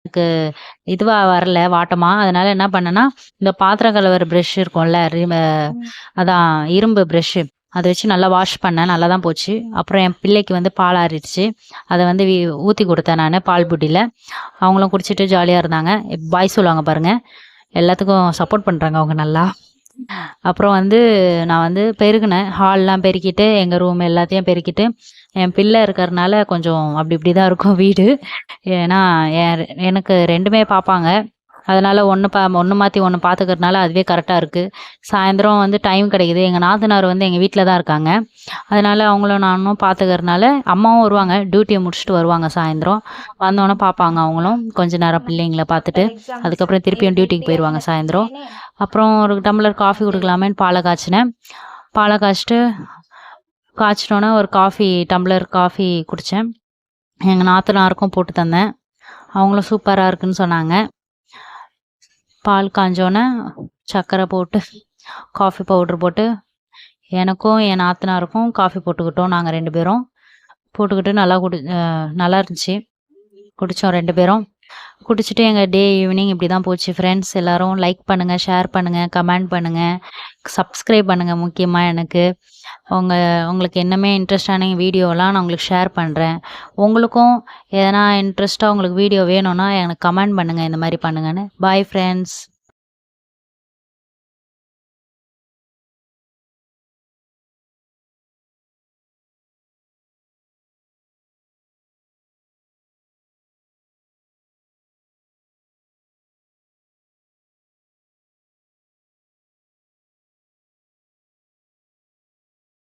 எனக்கு இதுவா வரல வாட்டமா. அதனால என்ன பண்ணேன்னா, இந்த பாத்திரம் கழுவுற பிரஷ் இருக்கும்ல, அதான் இரும்பு பிரஷ்ஷு. அத வச்சு நல்லா வாஷ் பண்ணேன். நல்லா தான் போச்சு. அப்புறம் என் பிள்ளைக்கு வந்து பால் ஆறிடுச்சு. அத வந்து ஊத்தி குடுத்தேன் நானு பால் புட்டில. அவங்களும் குடிச்சிட்டு ஜாலியா இருந்தாங்க. பாய் சொல்லுவாங்க பாருங்க. எல்லாத்துக்கும் சப்போர்ட் பண்றாங்க அவங்க நல்லா. அப்புறம் வந்து நான் வந்து பெருகுனேன். ஹால்லாம் பெருக்கிட்டு, எங்க ரூம் எல்லாத்தையும் பெருக்கிட்டு, என் பிள்ளை இருக்கறனால கொஞ்சம் அப்படி இப்படி தான் இருக்கும் வீடு. ஏன்னா, எனக்கு 2மே பாப்பாங்க. அதனால ஒண்ணு மாத்தி ஒண்ணு பாத்துக்கிறதுனால அதுவே கரெக்ட்டா இருக்கு. சாயந்தரம் வந்து டைம் கிடைக்குது. எங்க நாத்தனார் வந்து எங்க வீட்ல தான் இருக்காங்க. அதனால அவங்களும் நானும் பாத்துக்கிறதுனால, அம்மாவும் வருவாங்க. டியூட்டிய முடிச்சுட்டு வருவாங்க சாயந்தரம். வந்தோனே பாப்பாங்க அவங்களும். கொஞ்ச நேரம் பிள்ளைங்கள பாத்துட்டு, அதுக்கப்புறம் திருப்பியும் டியூட்டிக்கு போயிருவாங்க சாயந்தரம். அப்புறம் ஒரு டம்ளர் காஃபி குடுக்கலாமேன்னு பால காய்ச்சினேன். பால காய்ச்சிட்டோனே ஒரு டம்ளர் காஃபி குடிச்சேன். எங்க நாத்தனாருக்கும் போட்டு தந்தேன். அவங்களும் சூப்பரா இருக்குன்னு சொன்னாங்க. பால் காஞ்சோனே சர்க்கரை போட்டு, காஃபி பவுடர் போட்டு, எனக்கும் என் நாத்தனாருக்கும் காஃபி போட்டுக்கிட்டோம் நாங்க 2 பேரும். போட்டுக்கிட்டு நல்லா இருந்துச்சு. குடிச்சோம் 2 பேரும். குடிச்சிட்டு எங்க ஈவினிங் இப்படி தான் போச்சு ஃப்ரெண்ட்ஸ். எல்லாரும் லைக் பண்ணுங்க, ஷேர் பண்ணுங்க, கமெண்ட் பண்ணுங்க, சப்ஸ்கிரைப் பண்ணுங்க முக்கியமா எனக்கு. உங்களுக்கு என்னமே இன்ட்ரெஸ்டான வீடியோலாம் நான் உங்களுக்கு ஷேர் பண்றேன். உங்களுக்கும் எதனா இன்ட்ரெஸ்ட்டா உங்களுக்கு வீடியோ வேணும்னா எனக்கு கமெண்ட் பண்ணுங்க, இந்த மாரி பண்ணுங்கன்னு. Bye friends.